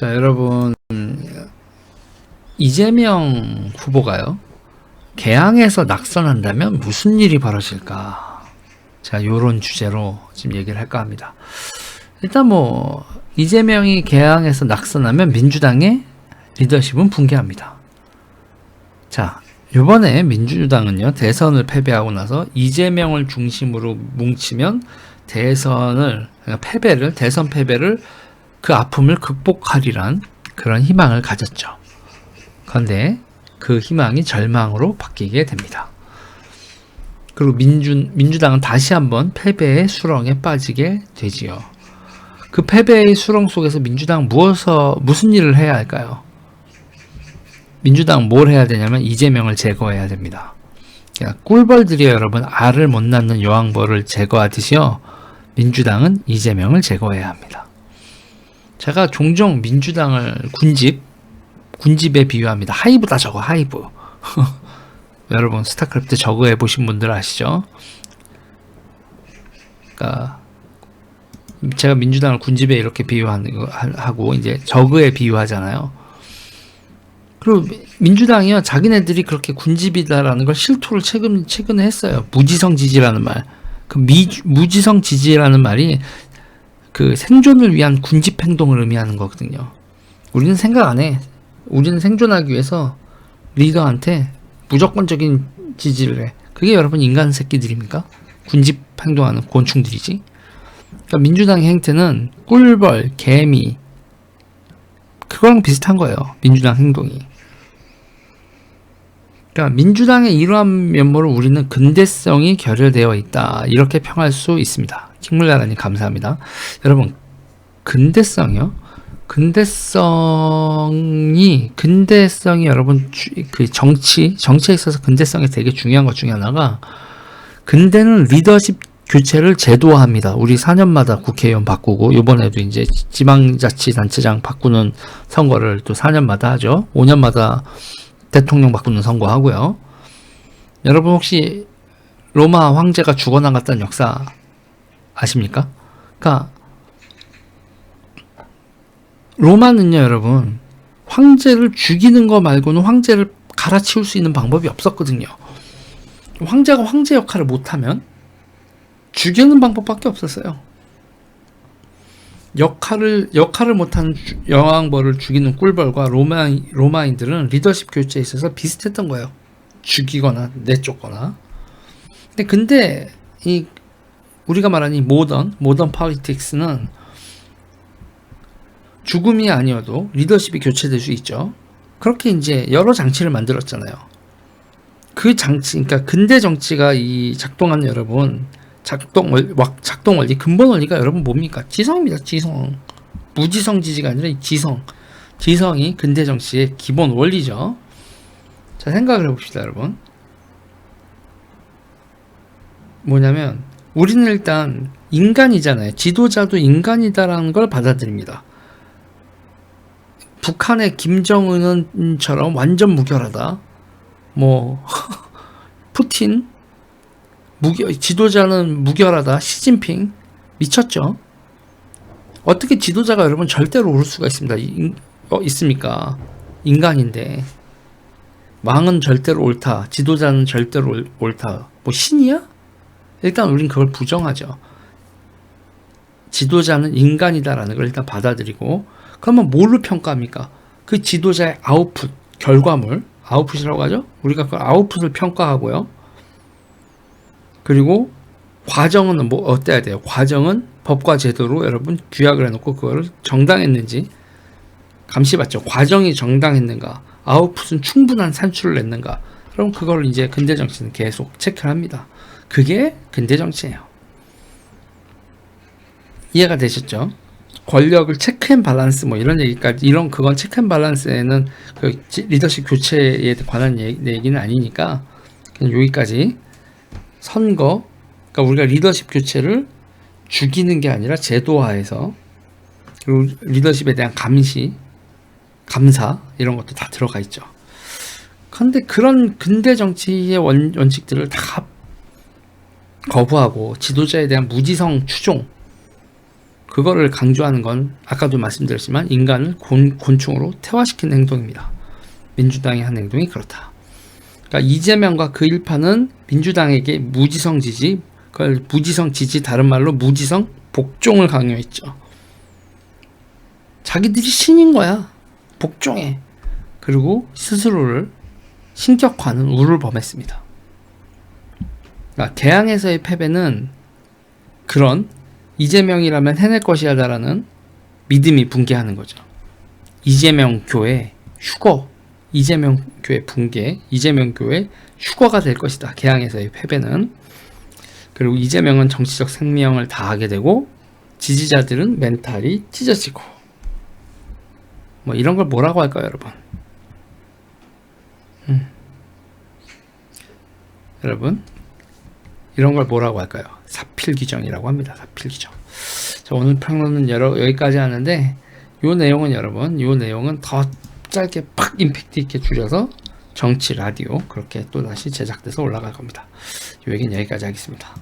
자, 여러분, 이재명 후보가요, 개항에서 낙선한다면 무슨 일이 벌어질까? 자, 요런 주제로 지금 얘기를 할까 합니다. 일단 이재명이 개항에서 낙선하면 민주당의 리더십은 붕괴합니다. 자, 요번에 민주당은요, 대선을 패배하고 나서 이재명을 중심으로 뭉치면 대선 패배를 그 아픔을 극복하리란 그런 희망을 가졌죠. 그런데 그 희망이 절망으로 바뀌게 됩니다. 그리고 민주당은 다시 한번 패배의 수렁에 빠지게 되지요. 그 패배의 수렁 속에서 민주당은 무슨 일을 해야 할까요? 민주당은 뭘 해야 되냐면 이재명을 제거해야 됩니다. 꿀벌들이요, 여러분, 알을 못 낳는 여왕벌을 제거하듯이요, 민주당은 이재명을 제거해야 합니다. 제가 종종 민주당을 군집에 비유합니다. 하이브다, 저거, 하이브. 여러분, 스타크래프트 저거 해보신 분들 아시죠? 그러니까 제가 민주당을 군집에 이렇게 비유하고 이제 저그에 비유하잖아요. 그리고 민주당이요, 자기네들이 그렇게 군집이다라는 걸 실토를 최근에 했어요. 무지성 지지라는 말. 그 무지성 지지라는 말이 그 생존을 위한 군집 행동을 의미하는 거거든요. 우리는 생각 안 해. 우리는 생존하기 위해서 리더한테 무조건적인 지지를 해. 그게 여러분 인간 새끼들입니까? 군집 행동하는 곤충들이지. 그러니까 민주당의 행태는 꿀벌, 개미, 그거랑 비슷한 거예요. 민주당 행동이. 그러니까 민주당의 이러한 면모를 우리는 근대성이 결여되어 있다, 이렇게 평할 수 있습니다. 킹물나라님 감사합니다. 여러분, 근대성이요? 근대성이 여러분, 그 정치에 있어서 근대성이 되게 중요한 것 중에 하나가, 근대는 리더십 교체를 제도화합니다. 우리 4년마다 국회의원 바꾸고, 이번에도 이제 지방자치단체장 바꾸는 선거를 또 4년마다 하죠. 5년마다 대통령 바꾸는 선거 하고요. 여러분, 혹시 로마 황제가 죽어나갔다는 역사 아십니까? 그러니까 로마는요, 여러분, 황제를 죽이는 거 말고는 황제를 갈아치울 수 있는 방법이 없었거든요. 황제가 황제 역할을 못하면 죽이는 방법밖에 없었어요. 역할을 못하는 여왕벌을 죽이는 꿀벌과 로마인들은 리더십 교체에 있어서 비슷했던 거예요. 죽이거나 내쫓거나. 근데 우리가 말하는 이 모던 폴리틱스는 죽음이 아니어도 리더십이 교체될 수 있죠. 그렇게 이제 여러 장치를 만들었잖아요. 그 장치, 그러니까 근대 정치가 작동하는, 여러분, 작동 원리, 근본 원리가 여러분 뭡니까? 지성입니다. 지성. 무지성 지지가 아니라 지성이 근대 정치의 기본 원리죠. 자, 생각을 해봅시다, 여러분. 뭐냐면, 우리는 일단 인간이잖아요. 지도자도 인간이다라는 걸 받아들입니다. 북한의 김정은처럼 완전 무결하다. 푸틴, 지도자는 무결하다. 시진핑, 미쳤죠? 어떻게 지도자가 여러분 절대로 옳을 수가 있습니다. 있습니까? 인간인데. 왕은 절대로 옳다. 지도자는 절대로 옳다. 신이야? 일단 우린 그걸 부정하죠. 지도자는 인간이다라는 걸 일단 받아들이고, 그러면 뭘로 평가합니까? 그 지도자의 아웃풋, 결과물, 아웃풋이라고 하죠? 우리가 그 아웃풋을 평가하고요. 그리고 과정은 어때야 돼요? 과정은 법과 제도로 여러분 규약을 해놓고 그거를 정당했는지 감시받죠. 과정이 정당했는가, 아웃풋은 충분한 산출을 냈는가. 그럼 그걸 이제 근대 정치는 계속 체크를 합니다. 그게 근대 정치예요. 이해가 되셨죠? 권력을 체크앤밸런스 이런 얘기까지, 그건 체크앤밸런스에는 그 리더십 교체에 관한 얘기는 아니니까 그냥 여기까지. 선거, 그러니까 우리가 리더십 교체를 죽이는 게 아니라 제도화해서, 그리고 리더십에 대한 감사, 이런 것도 다 들어가 있죠. 그런데 그런 근대 정치의 원칙들을 다 거부하고 지도자에 대한 무지성 추종, 그거를 강조하는 건 아까도 말씀드렸지만 인간을 곤충으로 퇴화시키는 행동입니다. 민주당이 한 행동이 그렇다. 그러니까 이재명과 그 일파는 민주당에게 무지성 지지, 그걸 무지성 지지, 다른 말로 무지성 복종을 강요했죠. 자기들이 신인 거야. 복종해. 그리고 스스로를 신격화하는 우를 범했습니다. 그러니까 개항에서의 패배는 그런 이재명이라면 해낼 것이야라는 믿음이 붕괴하는 거죠. 이재명 교회 휴거, 이재명 교회 붕괴, 이재명 교회 휴거가 될 것이다. 개항에서의 패배는. 그리고 이재명은 정치적 생명을 다하게 되고 지지자들은 멘탈이 찢어지고, 뭐 이런 걸 뭐라고 할까요, 여러분? 여러분, 이런 걸 뭐라고 할까요? 사필귀정이라고 합니다. 사필귀정. 자, 오늘 평론은 여기까지 하는데, 요 내용은 여러분, 요 내용은 더 짧게 팍 임팩트 있게 줄여서 정치 라디오 그렇게 또 다시 제작돼서 올라갈 겁니다. 요 얘기는 여기까지 하겠습니다.